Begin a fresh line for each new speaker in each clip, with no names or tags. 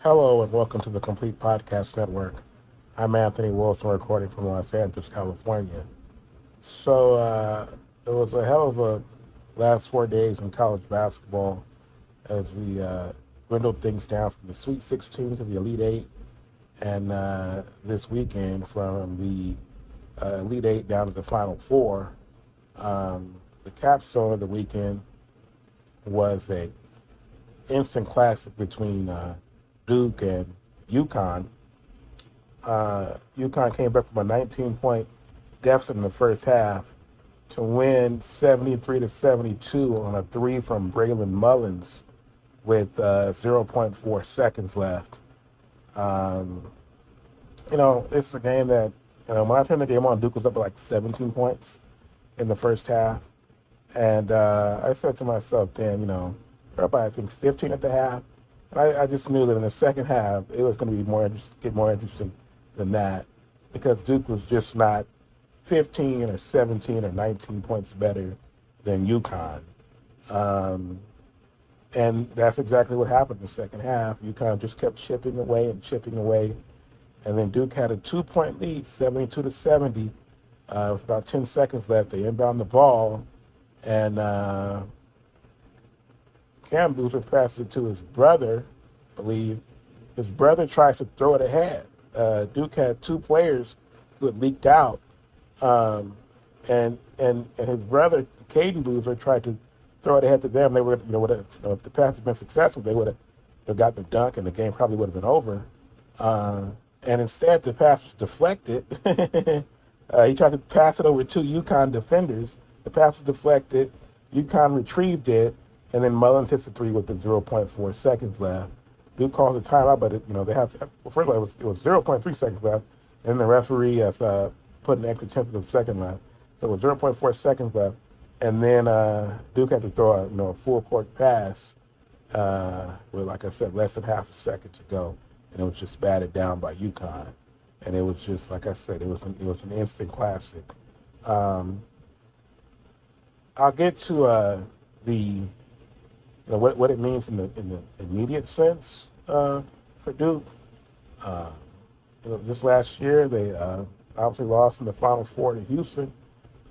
Hello and welcome to the Complete Podcast Network. I'm Anthony Wilson, recording from Los Angeles, California. It was a hell of a last 4 days in college basketball as we dwindled things down from the Sweet 16 to the Elite Eight, and this weekend from the Elite Eight down to the Final Four. The capstone of the weekend was a instant classic between Duke and UConn. UConn came back from a 19-point deficit in the first half to win 73-72 on a three from Braylon Mullins with zero point 0.4 seconds left. Um, it's a game that, when I turned the game on, Duke was up by like 17 points in the first half. And I said to myself then, they're up by, I think, 15 at the half. And I just knew that in the second half, it was going to be get more interesting than that, because Duke was just not 15 or 17 or 19 points better than UConn. And that's exactly what happened in the second half. UConn just kept chipping away and chipping away. And then Duke had a 2-point lead, 72-70, with about 10 seconds left. They inbound the ball, and Cam Boozer passed it to his brother, I believe. His brother tries to throw it ahead. Duke had two players who had leaked out, and his brother, Caden Boozer, tried to throw it ahead to them. They would, if the pass had been successful, they would have gotten a dunk, and the game probably would have been over. And instead, the pass was deflected. He tried to pass it over two UConn defenders. The pass was deflected. UConn retrieved it, and then Mullins hits the three with the 0.4 seconds left. Duke calls a timeout, but they have to. Well, first of all, it was 0.3 seconds left, and the referee has put an extra tenth of a second left, so it was 0.4 seconds left, and then Duke had to throw a full court pass with, like I said, less than half a second to go, and it was just batted down by UConn, and it was just, like I said, it was an instant classic. I'll get to the what it means in the immediate sense for Duke. This last year they obviously lost in the Final Four to Houston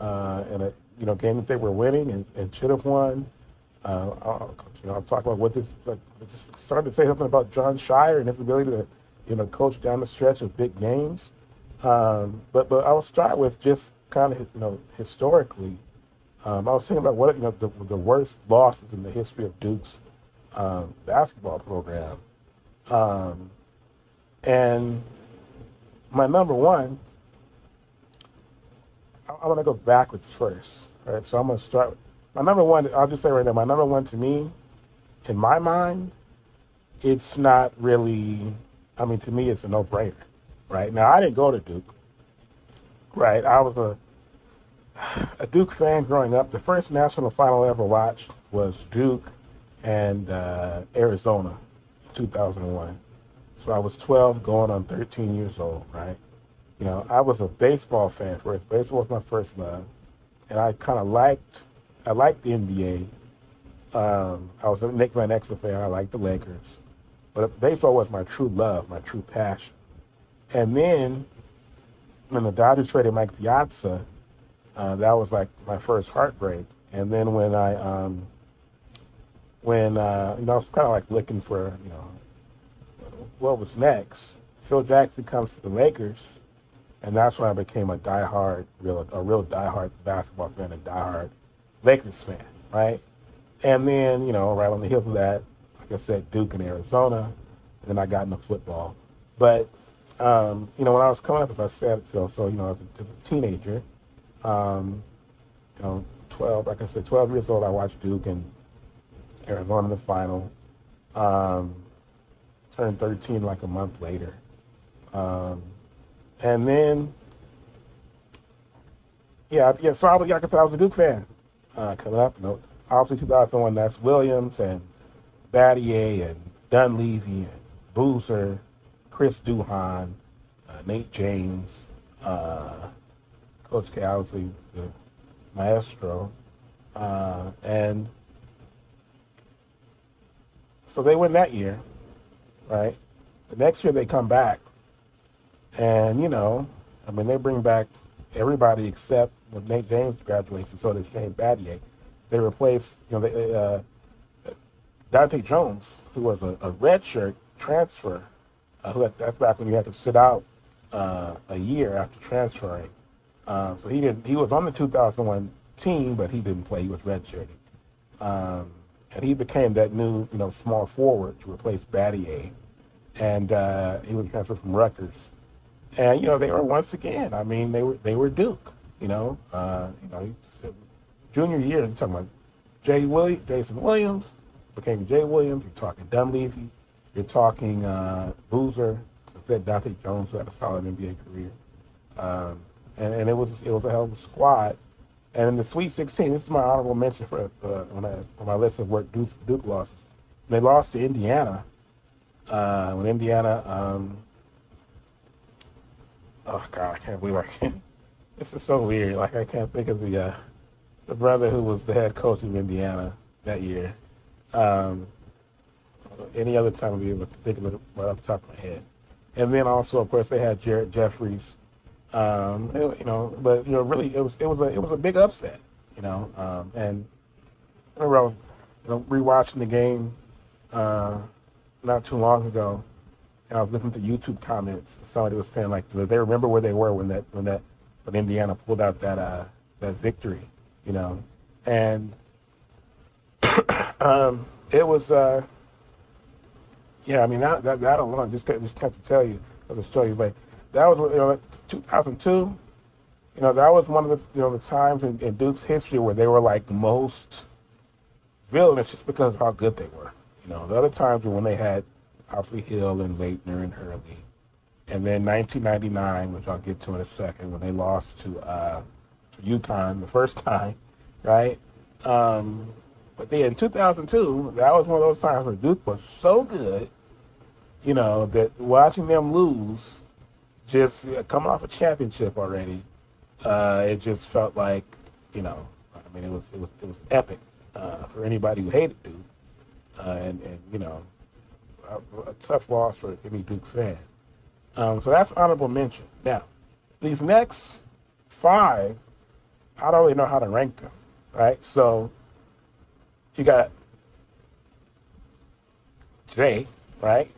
in a game that they were winning and should have won. I'll talk about what this. But it's starting to say something about John Scheyer and his ability to coach down the stretch of big games. But I'll start with just kind of historically. I was thinking about what the worst losses in the history of Duke's basketball program, and my number one. I want to go backwards first, right? So I'm going to start. My number one. I'll just say right now, my number one to me, in my mind, it's not really. I mean, to me, it's a no-brainer, right? Now, I didn't go to Duke, right? I was a Duke fan growing up. The first national final I ever watched was Duke and Arizona in 2001. So I was 12 going on 13 years old, right? I was a baseball fan first. Baseball was my first love. And I liked the NBA. I was a Nick Van Exel fan. I liked the Lakers. But baseball was my true love, my true passion. And then when the Dodgers traded Mike Piazza, that was like my first heartbreak. And then when I was kind of like looking for, what was next, Phil Jackson comes to the Lakers, and that's when I became a real diehard basketball fan and diehard Lakers fan, right? And then, right on the heels of that, like I said, Duke and Arizona, and then I got into football. But, when I was coming up, as I said, as a teenager, 12, like I said, 12 years old, I watched Duke and Arizona in the final. Turned 13 like a month later. And then, so like I said, I was a Duke fan coming up. Obviously 2001, that's Williams and Battier and Dunleavy and Boozer, Chris Duhon, Nate James, Coach K, obviously the maestro. And so they win that year, right? The next year they come back, and I mean they bring back everybody except when Nate James graduates, and so does Shane Battier. They replace Dante Jones, who was a redshirt transfer. That's back when you had to sit out a year after transferring. So he didn't. He was on the 2001 team, but he didn't play. He was redshirting, and he became that new small forward to replace Battier, and he was transferred from Rutgers. And they were once again. I mean, they were Duke. Junior year. You're talking about Jason Williams became Jay Williams. You're talking Dunleavy. You're talking Boozer. I said Dante Jones, who had a solid NBA career. And it was a hell of a squad. And in the Sweet 16, this is my honorable mention for on my list of what Duke losses. They lost to Indiana. When Indiana, oh God, I can't believe I can't. This is so weird. Like I can't think of the brother who was the head coach of Indiana that year. Any other time I'd be able to think of it right off the top of my head. And then also, of course, they had Jarrett Jeffries. But really, it was a big upset. And I remember I was rewatching the game not too long ago, and I was looking at the YouTube comments. Somebody was saying like they remember where they were when Indiana pulled out that victory, and it was I mean that alone just have to tell you, to show you, like that was 2002. That was one of the the times in Duke's history where they were like most villainous just because of how good they were. The other times were when they had obviously Hill and Leitner and Hurley, and then 1999, which I'll get to in a second, when they lost to UConn the first time, right? But then in 2002, that was one of those times where Duke was so good, that watching them lose, just coming off a championship already, it just felt like, I mean, it was epic for anybody who hated Duke, and a tough loss for any Duke fan. So that's honorable mention. Now, these next 5, I don't really know how to rank them, right? So you got today, right?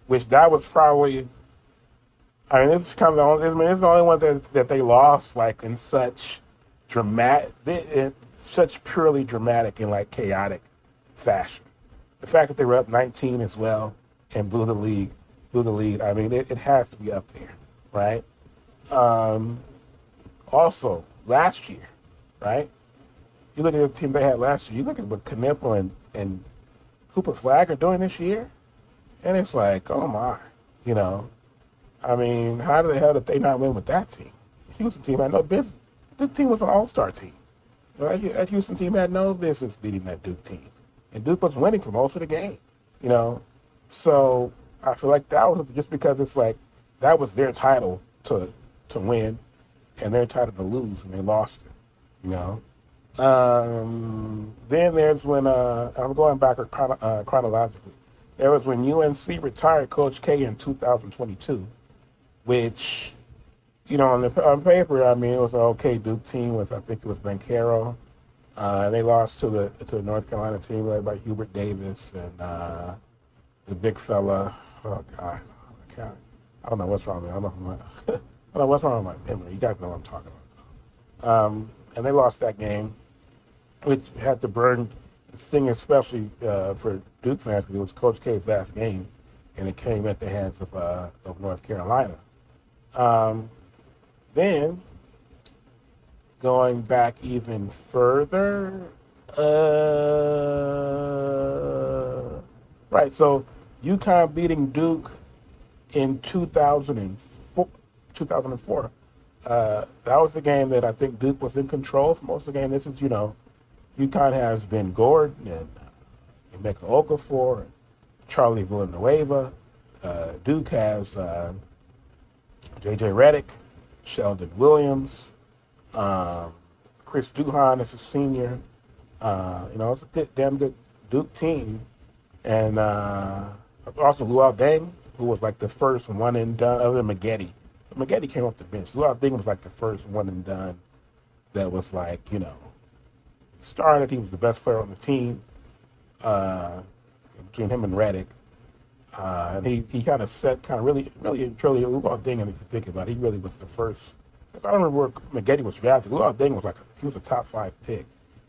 Which that was probably, I mean, this is kind of the only, this is the only one that they lost like in such such purely dramatic and like chaotic fashion. The fact that they were up 19 as well and blew the lead, I mean, it has to be up there, right? Also, last year, right? You look at the team they had last year, you look at what Knippel and Cooper Flagg are doing this year, and it's like, oh my, I mean, how the hell did they not win with that team? The Houston team had no business. The Duke team was an all-star team. That Houston team had no business beating that Duke team. And Duke was winning for most of the game, So I feel like that was just because it's like that was their title to win and their title to lose, and they lost it, Then there's when, I'm going back chronologically, there was when UNC retired Coach K in 2022, which, on paper, I mean, it was an okay Duke team with, I think it was Bancaro. And they lost to the North Carolina team led by Hubert Davis and the big fella. Oh God, I don't know what's wrong with me. I don't know what's wrong with my memory. You guys know what I'm talking about. And they lost that game, which had to burn and sting, especially for Duke fans, because it was Coach K's last game, and it came at the hands of North Carolina. Then, going back even further, right, so UConn beating Duke in 2004. That was the game that I think Duke was in control for most of the game. This is, UConn has Ben Gordon and Emeka Okafor and Charlie Villanueva. Duke has J.J. Redick, Sheldon Williams, Chris Duhon is a senior. It's a damn good Duke team. And also Luol Deng who was like the first one and done, other than McGetty. McGetty came off the bench. Lou Alcindor was like the first one and done that was like, started. He was the best player on the team between him and Reddick. And he kind of set, kind of really, truly, Lou Alcindor, if you think about it, he really was the first. I don't remember where McGetty was drafted. Lou Alcindor was he was a top 5 pick.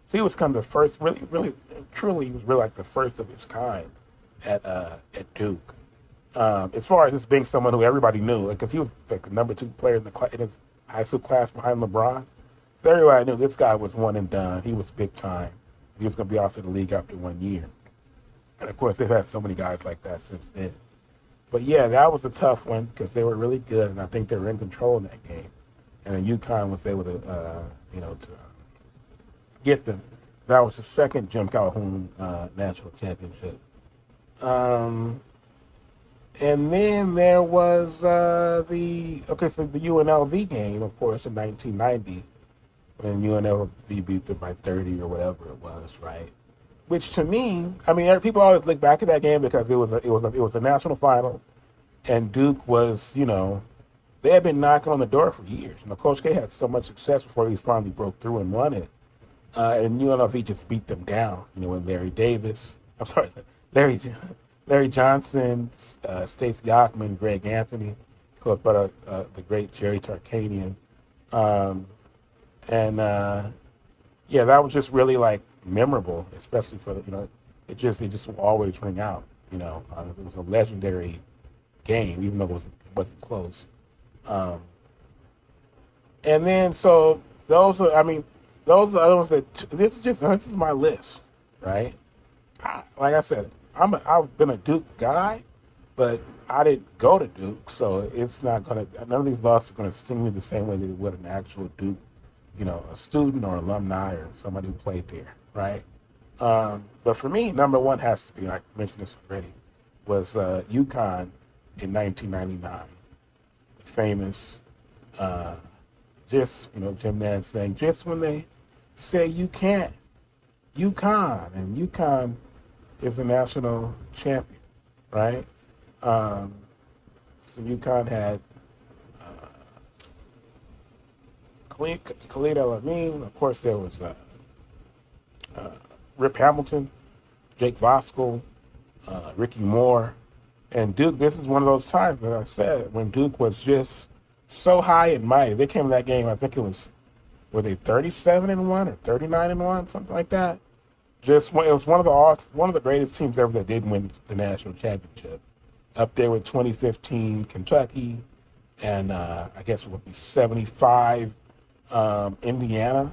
So he was kind of the first, really, truly, he was really like the first of his kind at Duke. As far as just being someone who everybody knew, because he was like the number 2 player in his high school class behind LeBron. So everybody knew this guy was one and done. He was big time. He was going to be off to the league after 1 year. And of course, they've had so many guys like that since then. But yeah, that was a tough one because they were really good, and I think they were in control in that game. And then UConn was able to, to get them. That was the second Jim Calhoun national championship. And then there was the UNLV game, of course, in 1990, when UNLV beat them by 30 or whatever it was, right? Which to me, I mean, people always look back at that game because it was a national final, and Duke was, they had been knocking on the door for years. Coach K had so much success before he finally broke through and won it. And UNLV just beat them down, with Larry Johnson, Stacey Ockman, Greg Anthony, of course, but the great Jerry Tarkanian. That was just really like memorable, especially for it just will always ring out. It was a legendary game, even though it wasn't close. And then so those are the other ones this is my list, right? Like I said, I've been a Duke guy, but I didn't go to Duke, so it's not none of these losses are gonna sting me the same way that it would an actual Duke, a student or alumni or somebody who played there, right? But for me, number one has to be, I mentioned this already, was UConn in 1999. Famous, Jim Nantz saying, just when they say you can't, UConn, and UConn is the national champion, right? So UConn had Khalid El-Amin. Of course, there was Rip Hamilton, Jake Voskuhl, Ricky Moore, and Duke. This is one of those times, as I said, when Duke was just so high and mighty. They came to that game, I think were they 37-1 or 39-1, something like that. It was one of the greatest teams ever that did win the national championship. Up there with 2015 Kentucky, and I guess it would be 75 Indiana.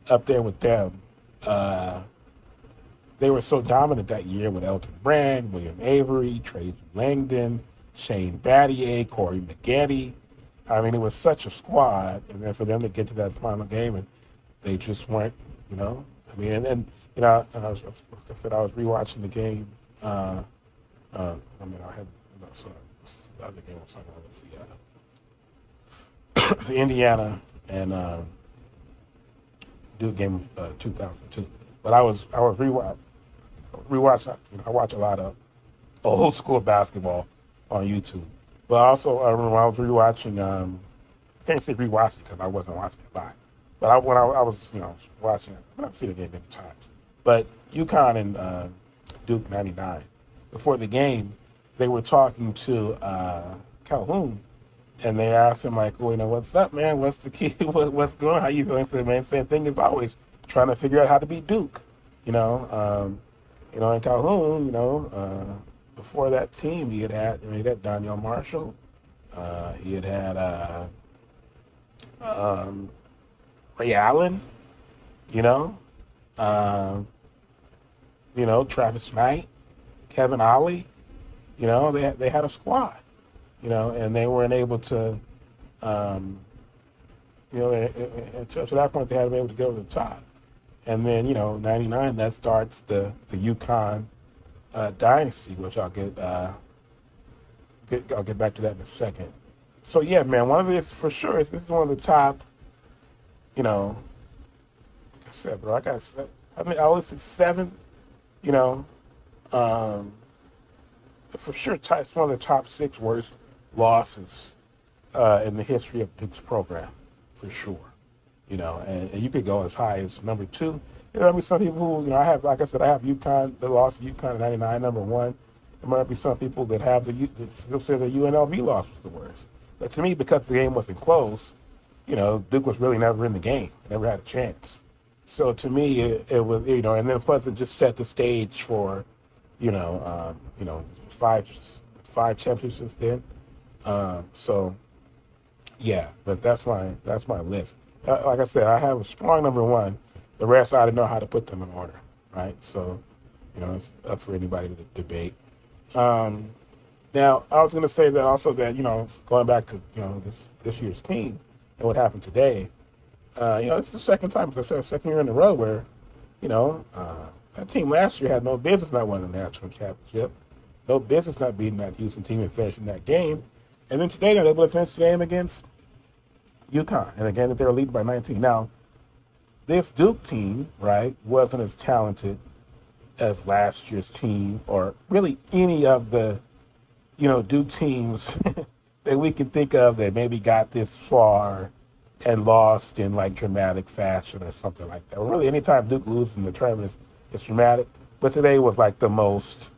Up there with them. They were so dominant that year with Elton Brand, William Avery, Trajan Langdon, Shane Battier, Corey Maggette. I mean, it was such a squad, and then for them to get to that final game, and they just weren't, I mean, and I was rewatching the game. I had so the other game was talking about the Indiana and Duke game of 2002. But I was rewatching. I watch a lot of old school basketball on YouTube. But also, I remember I was rewatching. I can't say rewatching because I wasn't watching it live. But when I was watching it, I've seen the game many times. But UConn and Duke '99. Before the game, they were talking to Calhoun, and they asked him like, "Well, what's up, man? What's the key? What's going on? How you doing?" He said, "Man, same thing as always, trying to figure out how to beat Duke." And Calhoun, before that team, he had Daniel Marshall, he had Ray Allen, Travis Knight, Kevin Ollie. They had a squad, and they weren't able to, to that point, they hadn't been able to go to the top. And then, '99, that starts the UConn dynasty, which I'll get back to that in a second. So yeah, man, one of these for sure. This is one of the top. Like I said, bro, I listed 7. for sure, it's one of the top six worst losses in the history of Duke's program, for sure. And you could go as high as number two. There might be some people who, I have, like I said, I have UConn, the loss of UConn in '99, number one. There might be some people that have they'll say the UNLV loss was the worst. But to me, because the game wasn't close, Duke was really never in the game, never had a chance. So to me, it was, and then plus it just set the stage for, you know, five championships then. So yeah, but that's my list. Like I said, I have a strong number one. The rest I didn't know how to put them in order, right? So, it's up for anybody to debate. Um, Now, I was going to say that also that, going back to, this year's team and what happened today, it's the second time, as I said, second year in a row where, that team last year had no business not winning the national championship, no business not beating that Houston team and finishing that game. And then today they're able to finish the game against UConn, and again that they were leading by 19. Now, this Duke team, right, wasn't as talented as last year's team or really any of the Duke teams that we can think of that maybe got this far and lost in like dramatic fashion or something like that. Well, really, anytime Duke loses in the tournament, it's dramatic. But today was like the most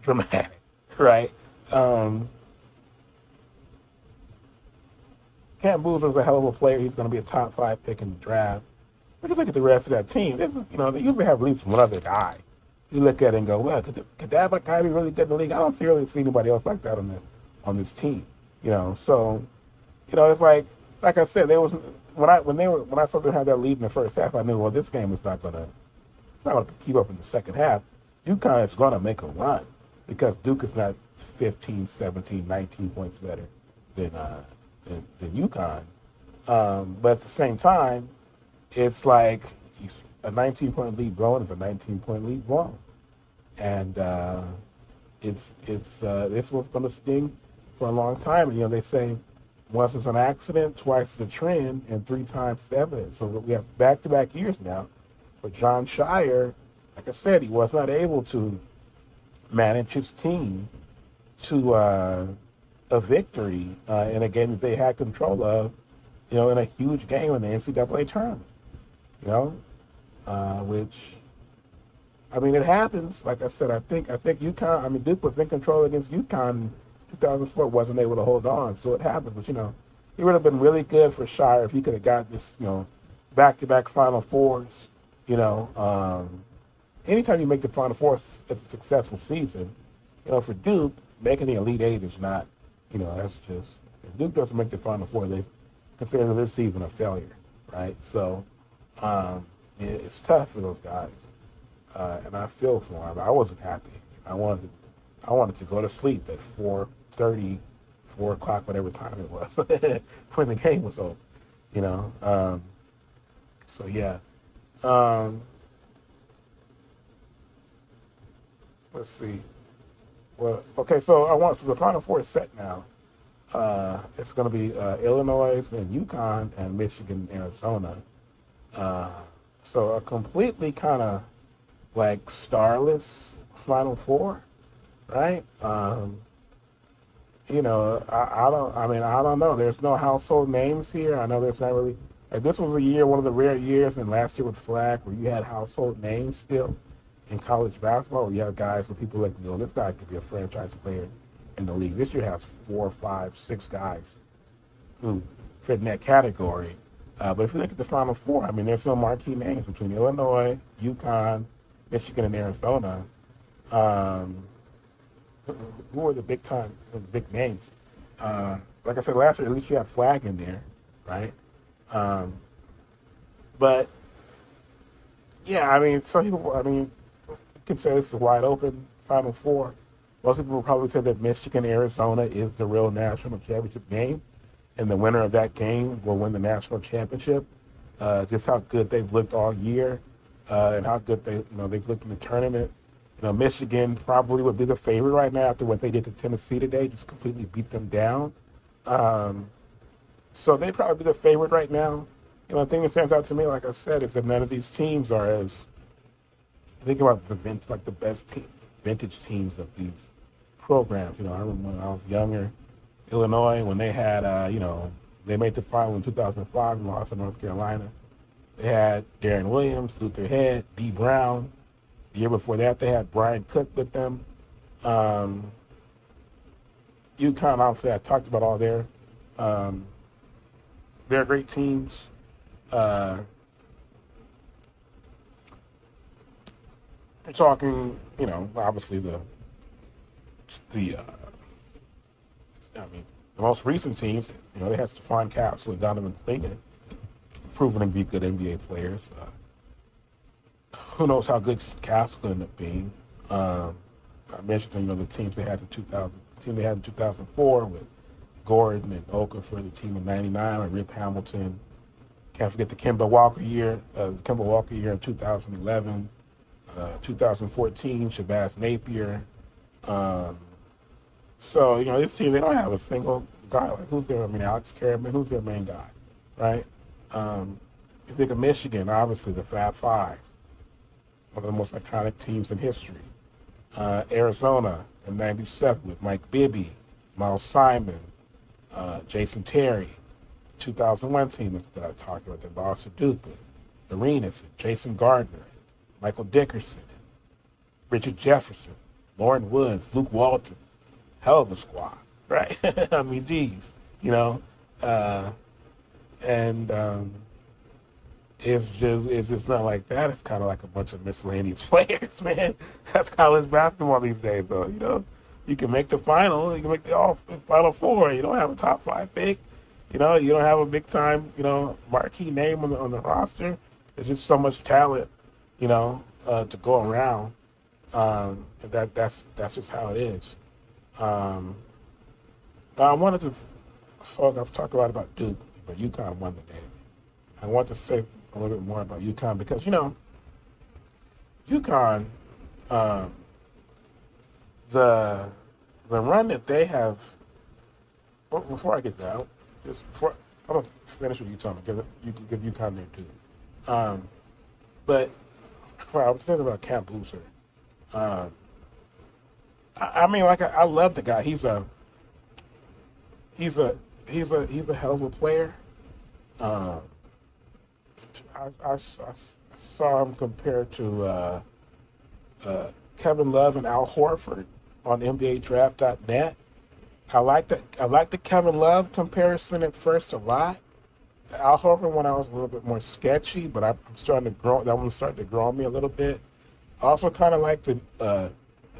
dramatic, right? Cam Boozer's a hell of a player. He's going to be a top 5 pick in the draft. But you look at the rest of that team. This is, they usually have at least one other guy. You look at it and go, well, could that guy be really good in the league? I don't really see anybody else like that on this team. So, it's like I said, there was when I saw them have that lead in the first half, I knew, well, this game is not gonna keep up in the second half. UConn is gonna make a run because Duke is not 15, 17, 19 points better than UConn. But at the same time, it's like a 19-point lead blown is a 19-point lead blown, and this was going to sting for a long time. And they say once it's an accident, twice it's a trend, and 3 times it's evidence. So we have back-to-back years now where John Scheyer, like I said, he was not able to manage his team to a victory in a game that they had control of, in a huge game in the NCAA tournament. Which, it happens. Like I said, I think UConn, Duke was in control against UConn in 2004, wasn't able to hold on. So it happens. But, it would have been really good for Scheyer if he could have got this, back-to-back Final Fours. Anytime you make the Final Four, it's a successful season. For Duke, making the Elite Eight is not, that's just, if Duke doesn't make the Final Four, they consider this season a failure, right? So, it's tough for those guys, and I feel for them. I wasn't happy. I wanted to go to sleep at 4:30, 4 o'clock, whatever time it was, when the game was over. So yeah. Let's see. Well, okay. So the Final Four is set now. It's going to be Illinois and UConn and Michigan, Arizona. So a completely kind of like starless Final Four, right? I don't know. There's no household names here. I know there's not really. Like this was one of the rare years, and last year with Flag, where you had household names still in college basketball. Where you have guys who people like, this guy could be a franchise player in the league. This year has 4, 5, 6 guys who fit in that category. But if you look at the Final Four, there's no marquee names between Illinois, UConn, Michigan, and Arizona. Who are the big names? Like I said last year, at least you have Flag in there, right? But yeah, some people, you can say this is a wide open Final Four. Most people will probably say that Michigan, Arizona is the real national championship game. And the winner of that game will win the national championship. Just how good they've looked all year, and how good they've looked in the tournament. Michigan probably would be the favorite right now after what they did to Tennessee today, just completely beat them down. So they'd probably be the favorite right now. The thing that stands out to me, like I said, is that none of these teams are as, think about the best vintage teams of these programs. I remember when I was younger, Illinois, when they had, they made the final in 2005 and lost to North Carolina. They had Darren Williams, Luther Head, D. Brown. The year before that, they had Brian Cook with them. UConn, obviously, I talked about all they're great teams. We're talking, obviously the most recent teams, they had Stephon Castle and Donovan Clingan, proven to be good NBA players. Who knows how good Castle could end up being? I mentioned, the teams they had in 2004 with Gordon and Okafor, the team in '99 with Rip Hamilton. Can't forget the Kemba Walker year in 2011, 2014, Shabazz Napier. So, this team, they don't have a single guy. Like, who's their, Alex Karaman, who's their main guy, right? You think of Michigan, obviously the Fab Five, one of the most iconic teams in history. Arizona in '97 with Mike Bibby, Miles Simon, Jason Terry. 2001 team that I talked about, they lost to Duke with Arenas, Jason Gardner, Michael Dickerson, Richard Jefferson, Lauren Woods, Luke Walton. Hell of a squad, right? Geez, it's just not like that. It's kind of like a bunch of miscellaneous players, man. That's college basketball these days, though. You can make the final, you can make the Final Four. You don't have a top 5 pick. You don't have a big time, marquee name on the roster. There's just so much talent, to go around. That's just how it is. I wanted to I've talked a lot about Duke, but UConn won the game. I want to say a little bit more about UConn because, UConn, the run that they have, before I get to that, I'm going to finish with UConn because you can give UConn there too. But I was thinking about Camp Boozer. I love the guy. He's a hell of a player. I saw him compared to Kevin Love and Al Horford on NBADraft.net. I like the Kevin Love comparison at first a lot. The Al Horford one I was a little bit more sketchy, but I'm starting to grow. That one's starting to grow on me a little bit. I also kind of like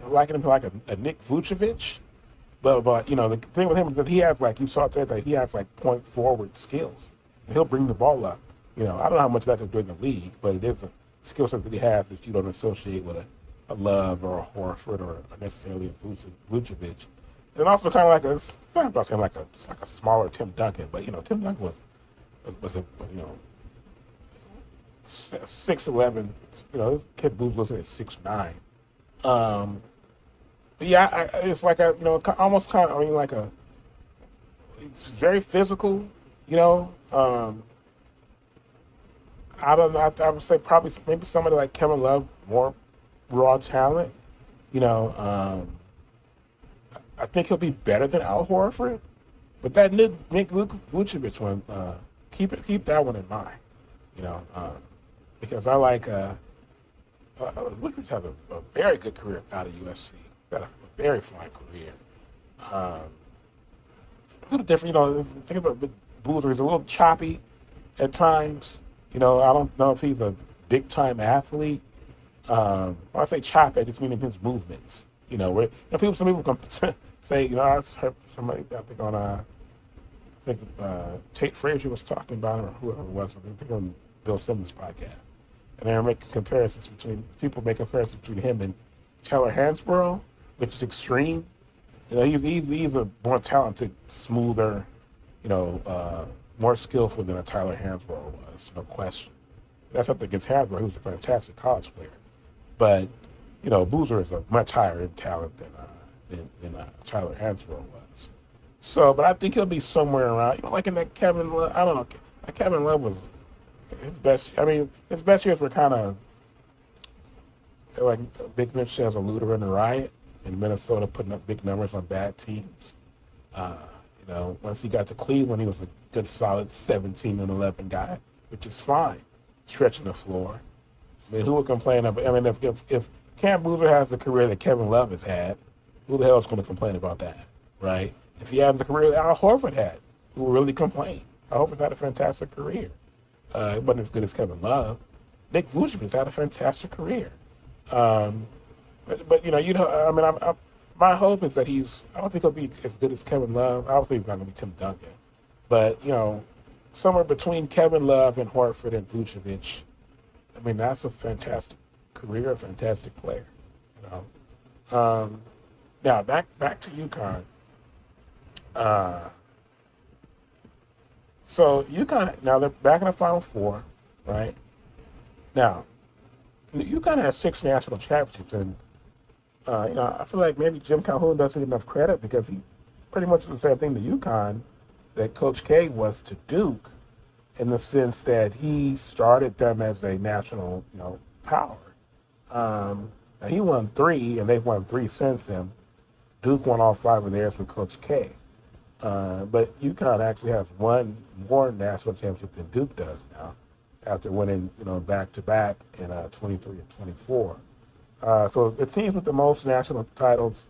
liking him like a Nick Vucevic, but the thing with him is that he has he saw today that he has point forward skills, and he'll bring the ball up. I don't know how much that can do in the league, but it is a skill set that he has that you don't associate with a Love or a Horford or necessarily a Vucevic. And also kind of like a smaller Tim Duncan, but Tim Duncan was a 6'11", this kid Booz was at 6'9". But yeah, it's like almost kind of it's very physical, I don't know. I would say probably maybe somebody like Kevin Love, more raw talent. I think he'll be better than Al Horford, but that Nick Vucevic one, keep that one in mind. Because I like Vucevic has a very good career out of USC. Got a very fine career. A little different, think about Boozer. He's a little choppy at times. I don't know if he's a big-time athlete. When I say choppy, I just mean in his movements. Where some people come say, I heard somebody, I think Tate Frazier was talking about it, or whoever it was, I think on Bill Simmons' podcast. And they were making comparisons between him and Taylor Hansborough, which is extreme. He's a more talented, smoother, more skillful than a Tyler Hansborough was, no question. That's something against Hansborough, who's a fantastic college player. But, Boozer is a much higher in talent than Tyler Hansborough was. So, but I think he'll be somewhere around, like in that Kevin Love, I don't know, that Kevin Love was his best years were kind of, like Big Mitch says, a looter and a riot. in Minnesota, putting up big numbers on bad teams. Uh, once he got to Cleveland, he was a good, solid 17 and 11 guy, which is fine, stretching the floor. I mean, who would complain about? I mean, if Cam Boozer has the career that Kevin Love has had, who the hell is going to complain about that, right? If he has the career that Al Horford had, who will really complain? Al Horford had a fantastic career. It wasn't as good as Kevin Love. Nick Vucevic had a fantastic career. But I mean, my hope is that I don't think he'll be as good as Kevin Love. Obviously, he's not going to be Tim Duncan. But, somewhere between Kevin Love and Horford and Vucevic, I mean, that's a fantastic career, a fantastic player. Now, back to UConn. So UConn, now they're back in the Final Four, right? Now, UConn has 6 national championships, and I feel like maybe Jim Calhoun doesn't get enough credit because he pretty much did the same thing to UConn that Coach K was to Duke, in the sense that he started them as a national, power. Now he won 3, and they've won 3 since then. Duke won all 5 of theirs with Coach K. But UConn actually has one more national championship than Duke does now, after winning, back-to-back in 23 and 24. So the teams with the most national titles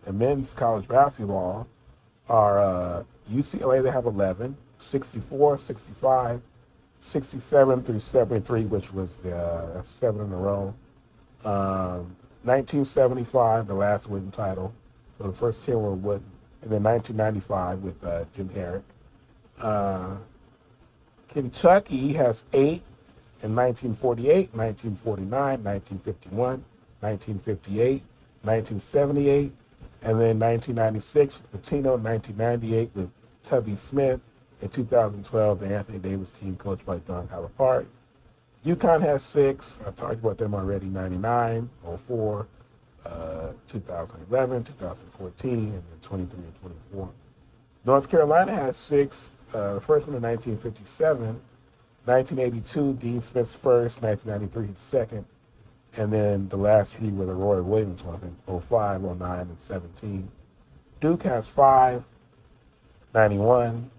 in men's college basketball are UCLA. They have 11, 64, 65, 67 through 73, which was 7 in a row. 1975, the last Wooden title. So the first 10 were Wooden. And then 1995 with Jim Herrick. Kentucky has 8 in 1948, 1949, 1951, 1958, 1978, and then 1996 with Pitino, 1998 with Tubby Smith, in 2012 the Anthony Davis team coached by Don Calipari. UConn has 6. I talked about them already, 99, 04, 2011, 2014, and then 23 and 24. North Carolina has 6. The first one in 1957, 1982, Dean Smith's first, 1993 his second, and then the last 3 were the Roy Williams ones in 05, 09, and 17. Duke has 5, 91,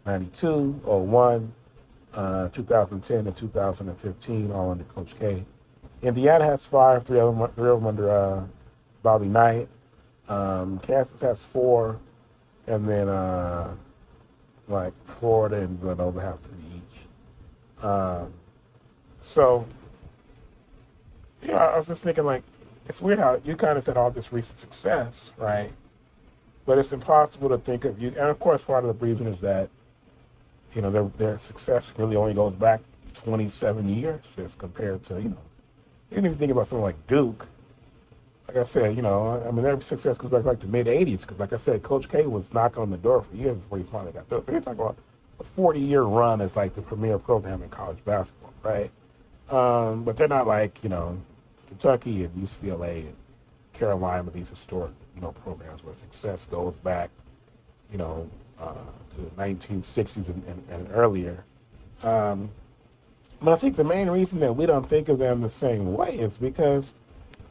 92, 01, 2010, and 2015, all under Coach K. Indiana has 5, 3 of them under Bobby Knight. Kansas has 4, and then Florida and Villanova have 3 each. So, I was just thinking, it's weird how UConn has had all this recent success, right? But it's impossible to think of you. And of course, part of the reason is that, their success really only goes back 27 years as compared to, even if you think about something like Duke, like I said, their success goes back the mid-'80s because, like I said, Coach K was knocking on the door for years before he finally got through. So you're talking about a 40-year run as, the premier program in college basketball, right? But they're not Kentucky and UCLA and Carolina, these historic, programs where success goes back, to the 1960s and earlier. But I think the main reason that we don't think of them the same way is because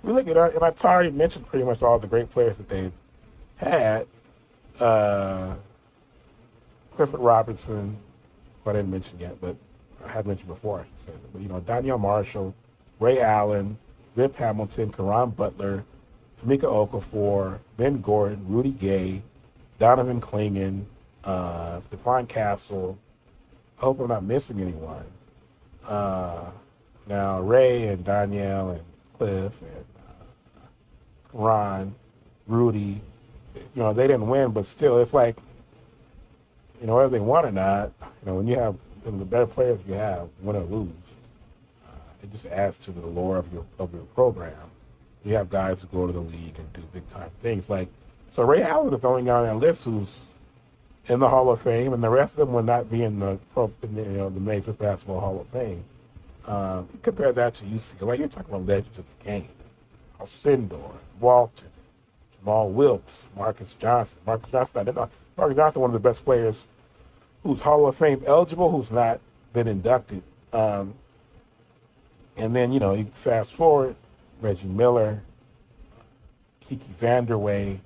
we look at and I've already mentioned pretty much all the great players that they've had. Clifford Robertson, who I didn't mention yet, but I had mentioned before, I should say. But, Danielle Marshall, Ray Allen, Rip Hamilton, Karan Butler, Tamika Okafor, Ben Gordon, Rudy Gay, Donovan Clingan, Stephon Castle. I hope I'm not missing anyone. Now, Ray and Danielle and Cliff and Karan, Rudy, they didn't win, but still, it's whether they won or not, when you have the better players you have, win or lose, it just adds to the lore of your program. You have guys who go to the league and do big time things. So Ray Allen is the only guy on that list who's in the Hall of Fame, and the rest of them will not be in the Major Basketball Hall of Fame. Compare that to UCLA. You're talking about legends of the game. Alcindor, Walton, Jamal Wilkes, Marcus Johnson. Marcus Johnson, one of the best players who's Hall of Fame eligible, who's not been inducted. And then, you fast forward, Reggie Miller, Kiki Vanderway,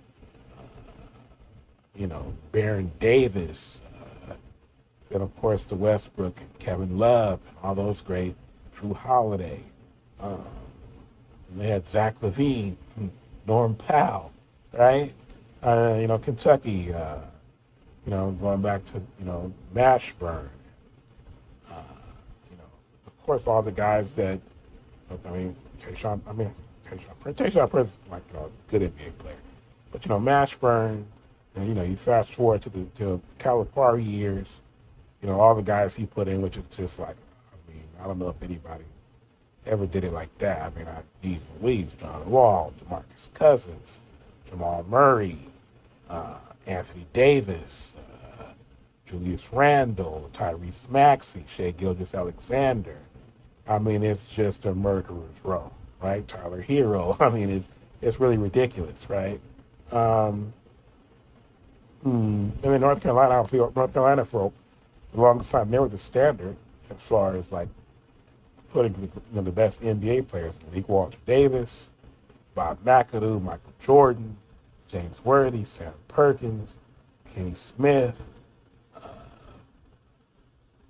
Baron Davis, then of course the Westbrook and Kevin Love and all those great, Drew Holiday. And they had Zach LaVine, Norm Powell, right? Kentucky, going back to, Mashburn. Of course, all the guys that, Tayshaun Prince is like a good NBA player. But, Mashburn, and, you fast forward to Calipari years, all the guys he put in, which is just like, I don't know if anybody ever did it like that. These Louise, John Wall, DeMarcus Cousins, Jamal Murray, Anthony Davis, Julius Randle, Tyrese Maxey, Shai Gilgeous-Alexander. It's just a murderer's row, right? Tyler Hero. It's really ridiculous, right? And then North Carolina, obviously, North Carolina for the longest time, they were the standard as far as like putting the best NBA players in the league. Walter Davis, Bob McAdoo, Michael Jordan, James Worthy, Sam Perkins, Kenny Smith,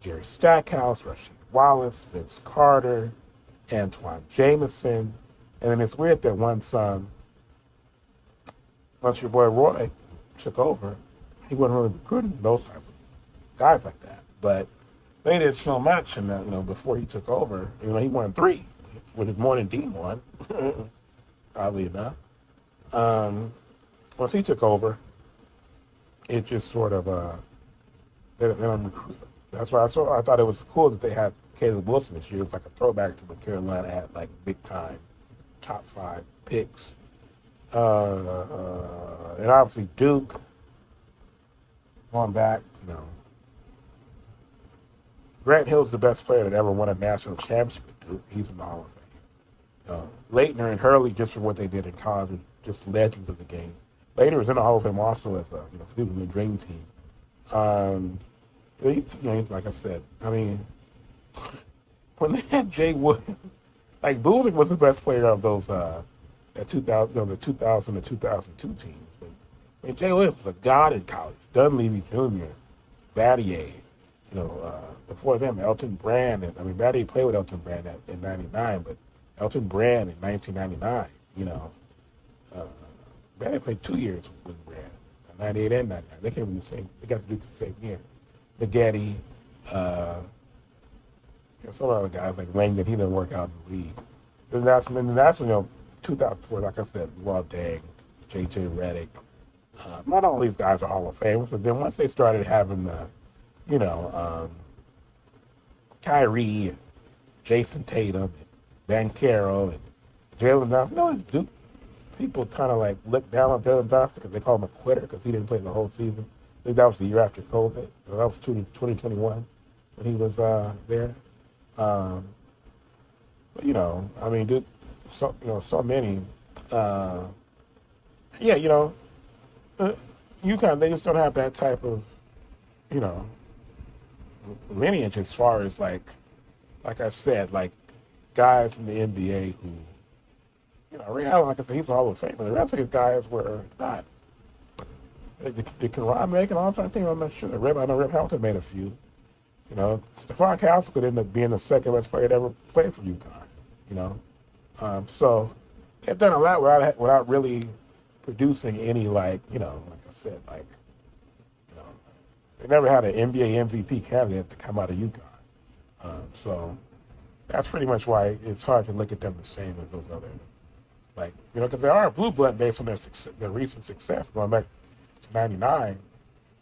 Jerry Stackhouse, Rasheed Wallace, Vince Carter, Antoine Jameson. And then it's weird that once your boy Roy took over, he wasn't really recruiting those type of guys like that. But they did so much, and before he took over, he won 3, which is more than Dean won, oddly enough. Once he took over, it just sort of they don't recruit. That's why I thought it was cool that they had Caleb Wilson this year. It was like a throwback to when Carolina had like big time top 5 picks. And obviously Duke, going back, Grant Hill's the best player that ever won a national championship with Duke. He's in the Hall of Fame. Leitner and Hurley, just for what they did in college, are just legends of the game. Leitner was in the Hall of Fame also as he was in the Dream Team. Like I said, when they had Jay Williams, like Boozer was the best player of those the 2000 and 2002 teams. But Jay Williams was a god in college. Dunleavy Jr., Battier, before them, Elton Brand. And Battier played with Elton Brand in '99, but Elton Brand in 1999. Battier played 2 years with Brand, '98 and '99. They came in the same. They got to do the same year. Maggette, some other guys like Langdon, he didn't work out in the league. And that's when 2004, like I said, Raw Dang, J.J. Redick. Not all these guys are Hall of Famers, but then once they started having Kyrie and Jason Tatum and Banchero and Jalen Johnson, people kind of like look down on Jalen Johnson because they call him a quitter because he didn't play the whole season. I think that was the year after COVID. That was 2021 when he was there. But dude, so many. UConn, they just don't have that type of, lineage as far as like I said, like guys in the NBA who, Ray Allen, like I said, he's a Hall of Famer. The rest of these guys were not. Did Ron make an all-time team? I'm not sure. I know Rip Hamilton made a few. Stephon Castle could end up being the second best player to ever play for UConn. So they've done a lot without really producing any like I said, they never had an NBA MVP candidate to come out of UConn. So that's pretty much why it's hard to look at them the same as those other, because they are a blue blood based on their recent success going back to '99,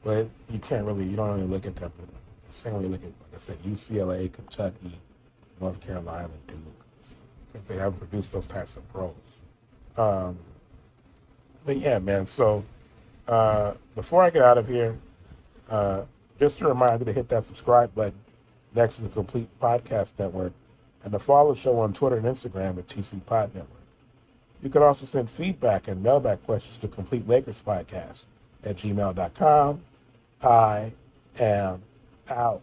but you don't really look at them the same way you look at, like I said, UCLA, Kentucky, North Carolina, Duke, because they haven't produced those types of pros. But yeah, man, so before I get out of here, just a reminder to hit that subscribe button next to the Complete Podcast Network and to follow the show on Twitter and Instagram at TC Pod Network. You can also send feedback and mailback questions to Complete Lakers Podcast at gmail.com. I am out.